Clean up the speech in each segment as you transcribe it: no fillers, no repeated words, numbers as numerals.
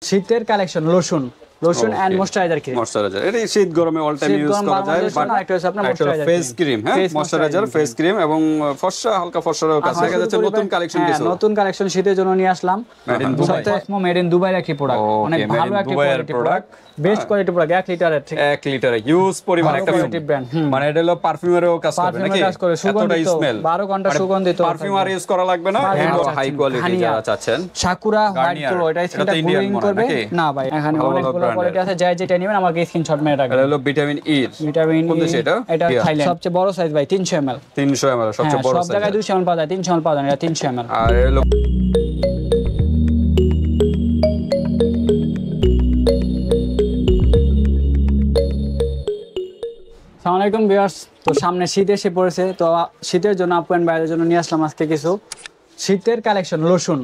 শীতের collection lotion and moisturiser cream. Moisturiser এটা শীত গরমে অল টাইম ইউজ করা যায়। বাট একটা আপনার ময়েশ্চারাইজার ফেস ক্রিম, হ্যাঁ ময়েশ্চারাইজার ফেস ক্রিম এবং ফর্সা হালকা ফর্সারও কাছে দেখা যাচ্ছে। নতুন কালেকশন কিছু নতুন কালেকশন শীতের জন্য নিয়ে আসলাম। কসমো মেড ইন দুবাই এর একটি প্রোডাক্ট, অনেক ভালো একটা quality product, best quality product. 1 লিটারের 1 লিটারে হিউজ পরিমাণ একটা ব্র্যান্ড, মানে এটা হলো পারফিউমেরও কাজ করবে নাকি? সুগন্ধিত 12 ঘন্টা সুগন্ধিত পারফিউম আর ইউজ করা লাগবে না। হাই কোয়ালিটি যারা চাচ্ছেন সাকুরা হোয়াইট গ্লো, এটা স্কিনটা গ্লোইং করবে না ভাই। এখানে অনেকগুলো কোয়ালিটি আছে, যাই যেটা নেবেন আমাকে স্ক্রিনশট মেরে রাখবেন। এটা হলো ভিটামিন ই। কোন দেশে এটা? এটা থাইল্যান্ড। সবচেয়ে বড় সাইজ ভাই 300 ml। 300 ml সবচেয়ে বড় সাইজ। সব জায়গায় 200 ml পাওয়া যায়, 300 ml পাওয়া যায় না, এটা 300 ml। আর হলো আসসালামু আলাইকুম ভিউয়ার্স। তো সামনে শীত এসে পড়েছে, তো শীতের জন্য আপু এন্ড বাইরের জন্য নিয়ে আসলাম আজকে কিছু শীতের collection lotion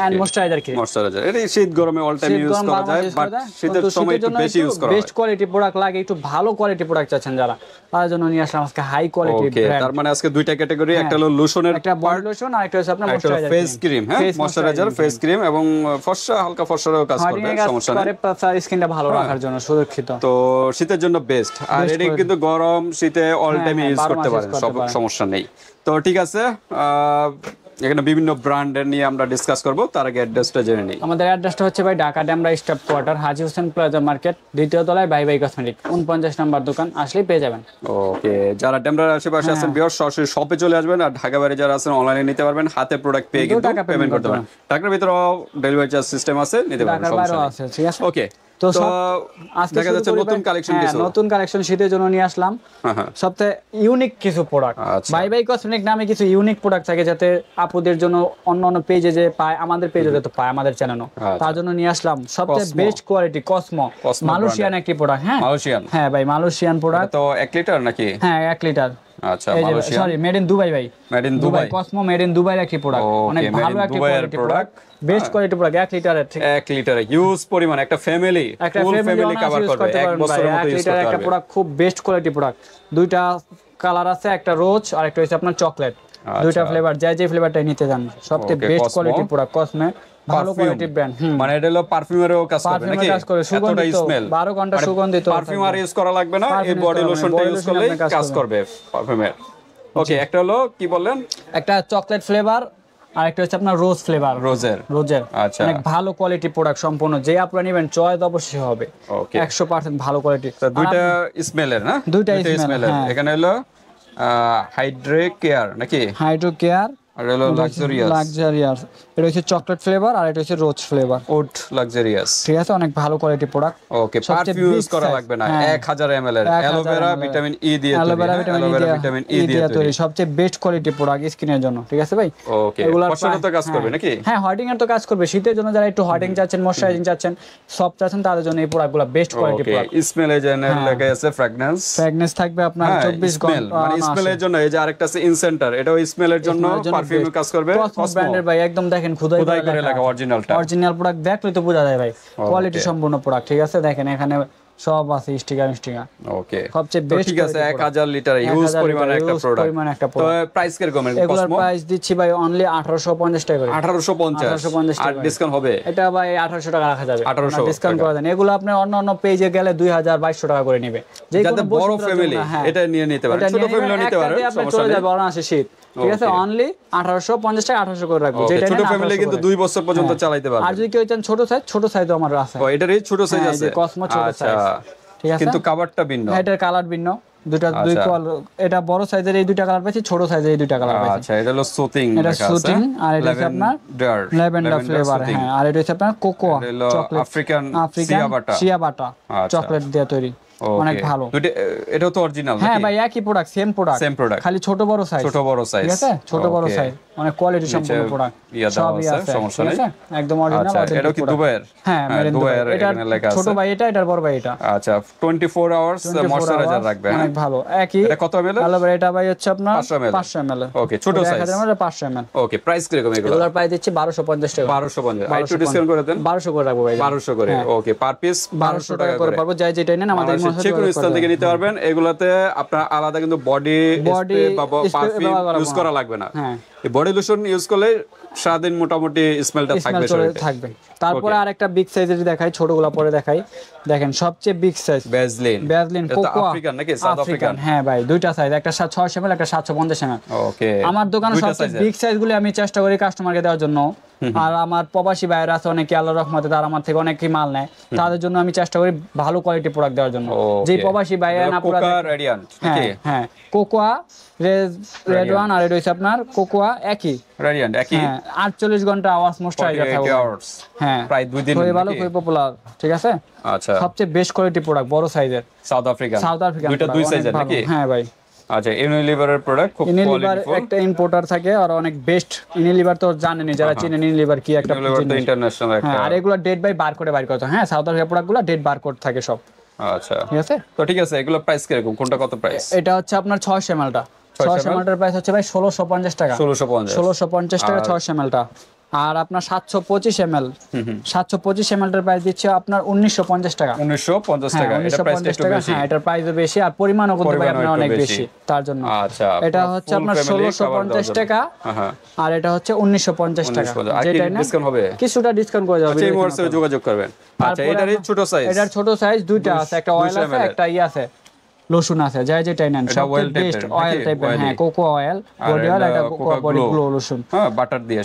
and moisturiser cream. Moisturiser এটা শীত গরমে অল টাইম ইউজ করা যায়। বাট শীতের সময় একটু বেশি ইউজ করা হয়। বেস্ট কোয়ালিটি প্রোডাক্ট লাগে, একটু ভালো কোয়ালিটি প্রোডাক্ট চাচ্ছেন যারা, তার জন্য নিয়ে আসলাম আজকে হাই কোয়ালিটি ব্র্যান্ড। তার মানে আজকে দুইটা ক্যাটাগরি, একটা হলো লোশনের, একটা বডি লোশন আর একটা হচ্ছে আপনার ময়েশ্চারাইজার ফেস ক্রিম, হ্যাঁ ময়েশ্চারাইজার ফেস ক্রিম এবং ফর্সা হালকা ফর্সারও কাজ করবে, সমস্যা নেই। করে স্কিনটা ভালো রাখার জন্য সুরক্ষিত। তো শীতের জন্য বেস্ট। আর এটা কিন্তু গরম শীতে অল টাইম ইউজ করতে পারেন, সব সমস্যা নেই। তো ঠিক আছে, এখানে বিভিন্ন ব্র্যান্ডের নিয়ে আমরা ডিসকাস করব। তার আগে অ্যাড্রেসটা জেনে নিই। আমাদের অ্যাড্রেসটা হচ্ছে ভাই ঢাকা ডেমরা স্টাফ কোয়ার্টার, হাজী হোসেন প্লাজা মার্কেট, দ্বিতীয় তলায় বাই বাই কসমেটিক, 49 নম্বর দোকান, আসলেই পেয়ে যাবেন। ওকে, যারা ডেমরার আশেপাশে আছেন ভিউয়ার সরাসরি শপে চলে আসবেন। আর ঢাকা বাইরে যারা আছেন অনলাইনে নিতে পারবেন, হাতে প্রোডাক্ট পেয়ে কিন্তু পেমেন্ট করতে পারবেন। ঢাকার ভিতরে ডেলিভারি চার্জ সিস্টেম আছে, নিতে পারবেন, সমস্যা নেই। ঠিক আছে, ওকে। তো আজকে দেখা যাচ্ছে নতুন কালেকশন কিছু, নতুন কালেকশন শীতের জন্য নিয়ে আসলাম। সবচেয়ে ইউনিক কিছু প্রোডাক্ট, বাই বাই কসমেটিক নামে কিছু ইউনিক প্রোডাক্ট থাকে, যাতে আপুদের জন্য অন্য পেজে যে পায়, আমাদের পেজে যাতে পায়, আমাদের চ্যানেলও, তার জন্য নিয়ে আসলাম সবচেয়ে বেস্ট কোয়ালিটি কসমো মালয়েশিয়ান একটি প্রোডাক্ট। হ্যাঁ মালয়েশিয়ান, হ্যাঁ ভাই মালয়েশিয়ান প্রোডাক্ট। তো 1 লিটার নাকি? হ্যাঁ 1 লিটার। আচ্ছা Malaysian, sorry made in Dubai ভাই, made in Dubai. Cosmo made in Dubai একটি প্রোডাক্ট, অনেক ভালো একটা quality product, best quality product. 1 লিটারের 1 লিটারে হিউজ পরিমাণ একটা ফ্যামিলি, ফুল ফ্যামিলি কভার করবে, 1 বছরের মতো ইউজ করতে পারবে। একটা প্রোডাক্ট খুব বেস্ট কোয়ালিটি প্রোডাক্ট। দুইটা কালার আছে, একটা রোজ আর একটা হচ্ছে আপনার চকলেট। দুইটা ফ্লেভার, যে ফ্লেভারটাই নিতে চান, সবচেয়ে বেস্ট কোয়ালিটি প্রোডাক্ট কসমো, ভালো কোয়ালিটি ব্র্যান্ড। মানে এটা হলো পারফিউমেরও কাজ করবে নাকি? সুগন্ধিত 12 ঘন্টা সুগন্ধিত, পারফিউম আর ইউজ করা লাগবে না, এই বডি লোশনটা ইউজ করলেই কাজ করবে পারফিউমের। ওকে, একটা হলো কি বললেন? একটা চকলেট ফ্লেভার আর একটা হচ্ছে আপনার রোজ ফ্লেভার, রোজের। আচ্ছা, অনেক ভালো কোয়ালিটি প্রোডাক্ট, সম্পূর্ণ যে আপনারা নেবেন চয়েস অবশ্যই হবে। 100% ভালো কোয়ালিটি। দুইটা স্মেলের না? দুইটা স্মেলের। এখানে হলো হাইড্রো কেয়ার নাকি? হাইড্রো কেয়ার আর হলো লাক্সারিয়াস। এটা হচ্ছে চকলেট ফ্লেভার আর এটা হচ্ছে রোজ ফ্লেভার, উড লাক্সারিয়াস। ঠিক আছে, অনেক ভালো কোয়ালিটি প্রোডাক্ট। ওকে, পারফিউম ইউজ করা লাগবে না। 1000 ml এর অ্যালোভেরা ভিটামিন ই দিয়ে তৈরি, সবচেয়ে বেস্ট কোয়ালিটি প্রোডাক্ট স্কিনের জন্য। ঠিক আছে ভাই, ওকে, ফর্সারও তো কাজ করবে নাকি? হ্যাঁ হোয়াইটিং এর তো কাজ করবে। শীতের জন্য যারা একটু হোয়াইটিং চাচ্ছেন, ময়েশ্চারাইজিং চাচ্ছেন, সফট চাচ্ছেন, তাদের জন্য এই প্রোডাক্টগুলো best quality product. Smell agent লেখা আছে, ফ্র্যাগনেন্স থাকবে আপনার 24 ঘন্টা। মানে স্মেলের জন্য। এই যে আরেকটা আছে ইনসেন্টার, এটাও স্মেলের জন্য, পারফিউমের কাজ করবে। কসমো ব্র্যান্ডের ভাই, একদম দেখেন খোদাই করে লেখা, অরিজিনাল প্রোডাক্ট দেখলে তো বোঝা যায় ভাই, কোয়ালিটি সম্পূর্ণ প্রোডাক্ট। ঠিক আছে, দেখেন এখানে সব আছে স্টিকার। ওকে, সবচেয়ে বেস্ট। ঠিক আছে, 1000 লিটার হিউজ পরিমাণের একটা প্রোডাক্ট। তো প্রাইস কিরকম? এগুলোর প্রাইস দিচ্ছি ভাই অনলি 1850 টাকা করে। 1850 আর ডিসকাউন্ট হবে? এটা ভাই 1800 টাকা রাখা যাবে, ডিসকাউন্ট করে দেন। এগুলো আপনি অন্য পেজে গেলে 2000-2200 টাকা করে নেবে। যাতে বড় ফ্যামিলি এটা নিয়ে নিতে পারে, ছোট ফ্যামিলি নিতে পারে, সমস্যা চলে যাবে অনায়াসে শীত। ঠিক আছে, অনলি 1850 টাকা 1800 করে রাখবো। যেটা ছোট ফ্যামিলি কিন্তু 2 বছর পর্যন্ত চালাতে পারবে। আর যদি কেউ চান ছোট সাইজও আমার আছে। এটারই ছোট সাইজ আছে, কসমো ছোট সাইজ। ঠিক আছে, কিন্তু কভারটা ভিন্ন, এটার কালার ভিন্ন। দুই কল, এটা বড় সাইজের এই দুইটা কালার পাচ্ছি, ছোট সাইজের এই দুইটা কালার পাচ্ছি। আচ্ছা, এটা হলো সুতিং, এটা সুতিং আর এটা হচ্ছে আপনার ল্যাভেন্ডার ফ্লেভার। হ্যাঁ, আর এটা হচ্ছে আপনার কোকোয়া চকলেট, আফ্রিকান শিয়াবাটা চকলেট দিয়ে তৈরি, অনেক ভালো। এটাও তো অরিজিনাল নাকি? হ্যাঁ ভাই, একই প্রোডাক্ট, সেম প্রোডাক্ট, খালি ছোট বড় সাইজ। ঠিক আছে, ছোট বড় সাইজ, অনেক কোয়ালিটি সম্পন্ন প্রোডাক্ট, সবই আছে, সমস্যা নেই, একদম অরিজিনাল। আচ্ছা, এটা কি দুবাইয়ের? হ্যাঁ, দুবাইয়ের। এটা ছোট ভাই, এটা বড় ভাই এটা। আচ্ছা, 24 আওয়ার্স ময়েশ্চারাইজার রাখবে, অনেক ভালো। একই, এটা কত ml? ভালো ভাই, এটা ভাই হচ্ছে আপনার 500 ml। ওকে, ছোট সাইজ 500 ml। ওকে, প্রাইস কি রকম এগুলো? এগুলোর প্রাইস দিচ্ছি 1250 টাকা। 1250, একটু ডিসকাউন্ট করে দেন। 1200 করে রাখবো ভাই, 1200 করে। ওকে, পার পিস 1200 টাকা করে পাবো। যাই যেটা নেন আমাদের যে কোনো স্থান থেকে নিতে পারবেন। এগুলাতে আপনার আলাদা কিন্তু বডি স্প্রে বা পারফিউম ইউজ করা লাগবে না। এই বডি লোশন ইউজ করলে সারাদিন মোটামুটি স্মেলটা থাকবে শরীরে থাকবে। তারপরে আরেকটা বিগ সাইজের দেখাই, ছোটগুলো পরে দেখাই। দেখেন সবচেয়ে big size Vaseline cocoa African নাকি সাউথ আফ্রিকান? হ্যাঁ ভাই, দুইটা সাইজ, একটা 600 ml, একটা 750 ml। ওকে, আমার দোকানে সবচেয়ে বিগ সাইজগুলো আমি চেষ্টা করি কাস্টমারকে দেওয়ার জন্য। আর আমার প্রবাসী ভাইরা আছে অনেকে, আল্লাহর রহমতে তারা আমার থেকে অনেকই মাল নেয়, তাদের জন্য আমি চেষ্টা করি ভালো কোয়ালিটি প্রোডাক্ট দেওয়ার জন্য। যে প্রবাসী ভাইরা না পুরো কোকোয়া রেডিয়ান্ট নাকি? হ্যাঁ কোকোয়া রেড ওয়ান, আর এটা হচ্ছে আপনার কোকোয়া একই রেডিয়ান্ট একই। 48 ঘন্টা আওয়াজ ময়েশ্চারাইজার থাকবে। হ্যাঁ, প্রায় 2 দিন খুবই ভালো, খুবই পপুলার। ঠিক আছে, আচ্ছা। সবচেয়ে বেস্ট কোয়ালিটি প্রোডাক্ট, বড় সাইজের, সাউথ আফ্রিকান। দুইটা দুই সাইজের নাকি? হ্যাঁ ভাই। আচ্ছা, ইউনিলিভারের প্রোডাক্ট খুব ইউনিলিভার একটা ইম্পোর্টার থাকে আর অনেক বেস্ট। ইউনিলিভার তো জানেনই, যারা চিনেন ইউনিলিভার কি একটা জিনিস, ইন্টারন্যাশনাল একটা। আর এগুলো ডেট বাই বারকোডে বাইর করতে হয়। হ্যাঁ, সাউথ আফ্রিকার প্রোডাক্টগুলো ডেট বারকোড থাকে সব। আচ্ছা, ঠিক আছে। তো ঠিক আছে, এগুলো প্রাইস কিরকম, কোনটা কত প্রাইস? এটা হচ্ছে আপনার 600 mlটা। 600 mlটার প্রাইস হচ্ছে ভাই 1650 টাকা। 1650 টাকা 600 mlটা। আর আপনার 725 ml 725 mlটার প্রাইস দিচ্ছে আপনার 1950 টাকা। 1950 টাকা। এটা প্রাইস একটু বেশি। হ্যাঁ, এটার প্রাইসও বেশি আর পরিমাণও করতে পারে আপনার অনেক বেশি, তার জন্য। আচ্ছা, এটা হচ্ছে আপনার 1650 টাকা আর এটা হচ্ছে 1950 টাকা। যেটা ডিসকাউন্ট হবে, কিছুটা ডিসকাউন্ট করে যাবে। আচ্ছা, এই মোবাইলে যোগাযোগ করবেন। আচ্ছা, এটারই ছোট সাইজ। এটার ছোট সাইজ দুইটা আছে, একটা অয়েল আছে, একটা আছে লোশন আছে, যাই যেটাই নেন সবচেয়ে বেস্ট অয়েল টাইপের। হ্যাঁ, কোকো অয়েল, বডি অয়েল, এটা কোকো বডি গ্লো লোশন। হ্যাঁ, বাটার দিয়ে,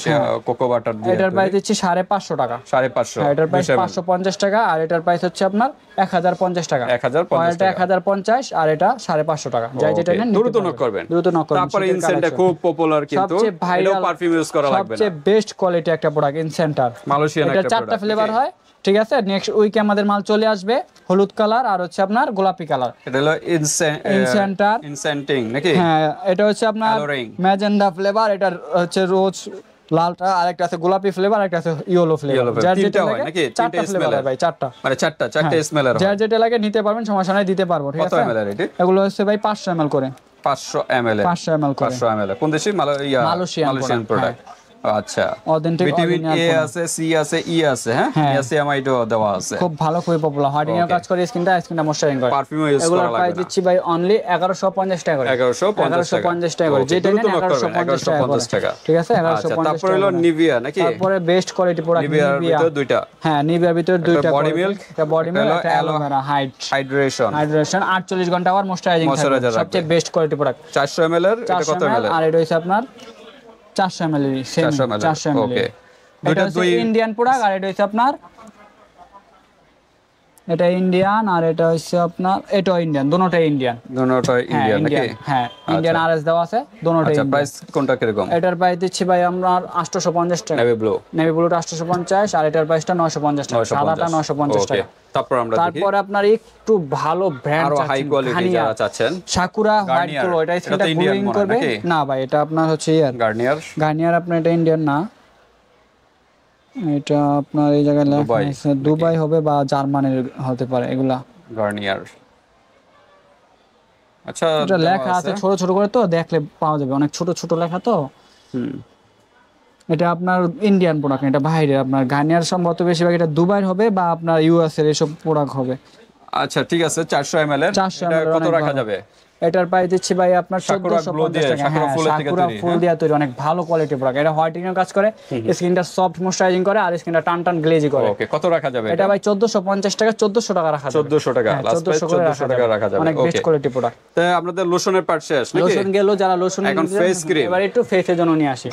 কোকো বাটার দিয়ে। এটার প্রাইস দিচ্ছি 550 টাকা। 550। হ্যাঁ, এটার প্রাইস 550 টাকা আর এটার প্রাইস হচ্ছে আপনার 1050 টাকা। 1050 অয়েলটা 1050 আর এটা 550 টাকা। যাই যেটা নেন দ্রুত নক করবেন, দ্রুত নক করবেন। তারপরে ইনসেন্টটা খুব পপুলার, কিন্তু এটাও পারফিউম ইউজ করা লাগবে না। সবচেয়ে বেস্ট কোয়ালিটি একটা প্রোডাক্ট ইনসেন্টার, মালয়েশিয়ান একটা প্রোডাক্ট। এটা 4টা ফ্লেভার হয়। ঠিক আছে, নেক্সট উইকে আমাদের মাল চলে আসবে, হলুদ কালার আর হচ্ছে আপনার গোলাপি কালার। এটা হলো ইনসেন্টার ইনসেন্টিং নাকি? হ্যাঁ, এটা হচ্ছে আপনার ম্যাজেন্ডা ফ্লেভার, এটা হচ্ছে রোজ লালটা, আর একটা আছে গোলাপি ফ্লেভার, একটা আছে ইয়েলো ফ্লেভার। যার যেটা লাগে নাকি? 4টা ফ্লেভার ভাই, 4টা, মানে 4টা স্মেলার। যার যেটা লাগে নিতে পারবেন, সমস্যা নাই, দিতে পারবো। ঠিক আছে। কত ml এটা? এগুলো হচ্ছে ভাই 500 ml করে। 500 ml 500 ml করে। 500 ml। কোন দেশি? Malaysian product. আচ্ছা, অথেন্টিক ভিটামিন এ আছে, সি আছে, ই আছে। হ্যাঁ, নিয়াসিয়ামাইডও দেওয়া আছে। খুব ভালো, খুবই পপুলার। হোয়াইটেনিং এর কাজ করে, স্কিনটা ময়েশ্চারাইজিং করে। পারফিউম ইউজ করা লাগবে না। এগুলোর প্রাইস দিচ্ছি ভাই অনলি 1150 টাকা করে। 1150 টাকা করে। যেটা নেন 1150 টাকা। ঠিক আছে, 1150 টাকা। তারপর হলো নিভিয়া নাকি? তারপরে বেস্ট কোয়ালিটি প্রোডাক্ট নিভিয়ার ভিতর দুইটা। হ্যাঁ, নিভিয়ার ভিতর দুইটা, বডি মিল্ক, একটা বডি মিল্ক, একটা অ্যালোভেরা হাইড্রেশন 48 ঘন্টা আওয়ার ময়েশ্চারাইজিং থাকে। সবচেয়ে বেস্ট কোয়ালিটি প্রোডাক্ট। 400 ml এর। এটা কত ml? আর এটা হচ্ছে আপনার 400 ml এর, সেম 400 ml। ওকে, এটা দুই ইন্ডিয়ান প্রোডাক্ট আর এটা হচ্ছে আপনার, এটা ইন্ডিয়ান আর এটা হচ্ছে আপনার, এটাও ইন্ডিয়ান, দুটোটাই ইন্ডিয়ান নাকি? হ্যাঁ, ইন্ডিয়ান আরএস দেওয়া আছে, দুটোটাই। আচ্ছা, প্রাইস কোনটা কিরকম? এটার প্রাইস দিচ্ছি ভাই আমরা 850 টাকা। নেভি ব্লুটা 850 আর এটার প্রাইসটা 950 টাকা। সাদাটা 950 টাকা। তারপরে আপনার একটু ভালো ব্র্যান্ড আরো হাই কোয়ালিটি যারা চাচ্ছেন, সাকুরা হোয়াইট গ্লো, এটা স্কিনটা গ্লোইং করবে না ভাই। এটা আপনার হচ্ছে গার্নিয়ার আপনার, এটা ইন্ডিয়ান না, এটা আপনার এই জায়গায় লেখা আছে দুবাই হবে বা জার্মানির হতে পারে এগুলা। গার্নিয়ার, আচ্ছা, এটা লেখা আছে ছোট ছোট করে, তো দেখলে পাওয়া যাবে, অনেক ছোট ছোট লেখা তো। এটা আপনার ইন্ডিয়ান প্রোডাক্ট, এটা বাইরে। আপনার গার্নিয়ার সম্ভবত বেশিরভাগ এটা দুবাইর হবে বা আপনার ইউএস এর এসব প্রোডাক্ট হবে। আচ্ছা, ঠিক আছে, 400 ml এর। এটা কত রাখা যাবে? এটার প্রাইস দিচ্ছি ভাই আপনার 1450 টাকা। সাকুরা ফুল দিয়ে তৈরি, অনেক ভালো কোয়ালিটি প্রোডাক্ট। এটা হোয়াইটেনিং এর কাজ করে, স্কিনটা সফট ময়েশ্চারাইজিং করে আর স্কিনটা টান টান গ্লেজি করে। ওকে, কত রাখা যাবে? এটা ভাই 1450 টাকা, 1400 টাকা রাখা যাবে। 1400 টাকা, লাস্ট প্রাইস 1400 টাকা রাখা যাবে। অনেক বেস্ট কোয়ালিটি প্রোডাক্ট। তো আপনাদের লোশনের পার্ট শেষ নাকি? লোশন গেল, যারা লোশন এখন ফেস ক্রিম, এবার একটু ফেসের জন্য নিয়ে আসি।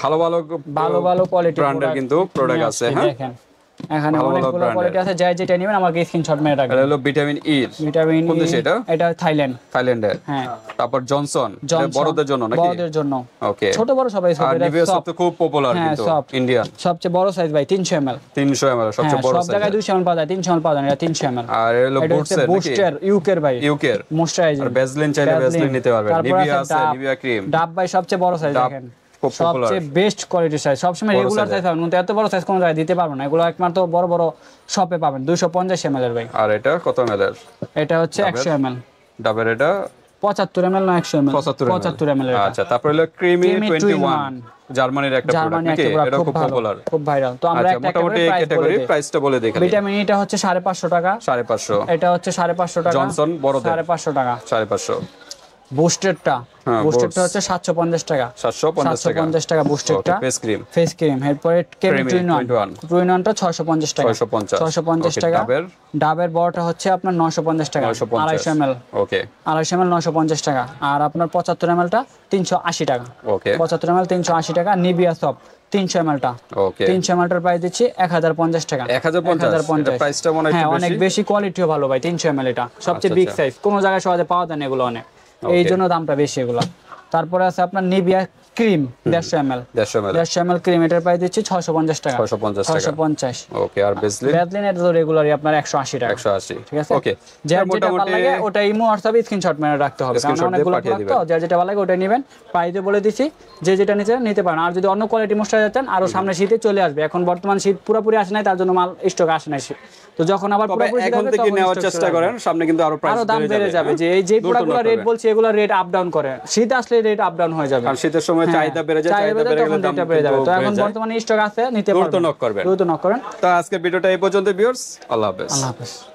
ভালো কোয়ালিটি ব্র্যান্ডের কিন্তু প্রোডাক্ট আছে। হ্যাঁ, দেখেন এখানে অনেকগুলো কোয়ালিটি আছে, যাই যেটা নেবেন আমাকে স্ক্রিনশট মেরে রাখবেন। এটা হলো ভিটামিন ই। কোন দেশে এটা? এটা থাইল্যান্ডের। হ্যাঁ, তারপর জনসন, এটা বড়দের জন্য নাকি? বড়দের জন্য। ওকে, ছোট বড় সবাই সব। এটা নিভিয়া সব তো খুব পপুলার কিন্তু ইন্ডিয়ান। সবচেয়ে বড় সাইজ ভাই 300 ml। 300 ml সবচেয়ে বড় সাইজ। সব জায়গায় 200 ml পাওয়া যায়, 300 ml পাওয়া যায় না, 300 ml। আর এটা হলো বুস্টার ইউকের ভাই, ইউকের ময়েশ্চারাইজিং। আর ভ্যাসলিন চাইলে ভ্যাসলিন নিতে পারবেন। নিভিয়া আছে, নিভিয়া ক্রিম। ডাব ভাই সবচেয়ে বড় সাইজ, দেখেন সবচেয়ে বেস্ট কোয়ালিটি সাইজ। সবসময় রেগুলার সাইজ পাবেন, কিন্তু এত বড় সাইজ কোনো জায়গায় দিতে পারবো না। এগুলো একমাত্র বড় বড় শপে পাবেন। 250 ml এর ভাই। আর এটা কত ml এর? এটা হচ্ছে 100 ml। ডাবের এটা 75 ml না 100 ml? 75 ml এর। আচ্ছা, তারপর হলো ক্রিমি 21, জার্মানির একটা প্রোডাক্ট নাকি? এটা খুব পপুলার, খুব ভাইরাল। তো আমরা একটা মোটামুটি ক্যাটাগরি প্রাইসটা বলে দেখাই। ভিটামিন এটা হচ্ছে 550 টাকা। 550। এটা হচ্ছে 550 টাকা। জনসন বড়দের 550 টাকা। 550। বুস্টেডটা হচ্ছে 750 টাকা 750 টাকা বুস্টেডটা ফেস ক্রিম এরপরে ক্রিম টুইন-অনটা 650 টাকা 650 টাকা ডাবের বড়টা হচ্ছে আপনার 950 টাকা 250 ml ওকে 250 ml 950 টাকা আর আপনার 75 ml টা 380 টাকা ওকে 75 ml 380 টাকা নিভিয়া সব 300 ml টা ওকে 300 ml টার প্রাইস দিচ্ছি 1050 টাকা 1050 এটা প্রাইসটা মনে হয় হ্যাঁ অনেক বেশি কোয়ালিটিও ভালো ভাই 300 ml এটা সবচেয়ে বিগ সাইজ কোন জায়গায় সহজে পাওয়া যায় না এগুলো অনেক এই জন্য দামটা বেশি এগুলো তারপরে আছে আপনার Nivea cream 150 ml 150 ml cream এটার প্রাইস দিচ্ছি 650 টাকা 650 ওকে আর বেসলিন এটা তো রেগুলারই আপনার 180 টাকা 180 ঠিক আছে ওকে যার যেটা ভালো লাগে ওটা ইমো হোয়াটসঅ্যাপে স্ক্রিনশট মেরে রাখতে হবে কারণ অনেকগুলো প্রোডাক্ট তো যার যেটা ভালো লাগে ওটা নেবেন প্রাইসে বলে দিছি যে যেটা নিতে পারেন আর যদি অন্য কোয়ালিটি মশলা চান আরো সামনে শীতে চলে আসবে এখন বর্তমান শীত পুরোপুরি আসে নাই তার জন্য মাল স্টক আসে নাই তো যখন আবার পুরোপুরি এখন থেকে নেওয়ার চেষ্টা করেন সামনে কিন্তু আরো প্রাইস দাম বেড়ে যাবে যে এই যে প্রোডাক্টগুলো রেট বলছি এগুলো রেট আপ ডাউন করে শীত আসলে রেট আপ ডাউন হয়ে যাবে কারণ শীতের সময় চাহিদা বেড়ে যায় চাহিদা বেড়ে গেলে দাম বেড়ে যাবে তো এখন বর্তমানে স্টক আছে নিতে পারবেন দ্রুত নক করবেন তো আজকে ভিডিওটা এই পর্যন্ত ভিউয়ার্স আল্লাহ হাফেজ আল্লাহ হাফেজ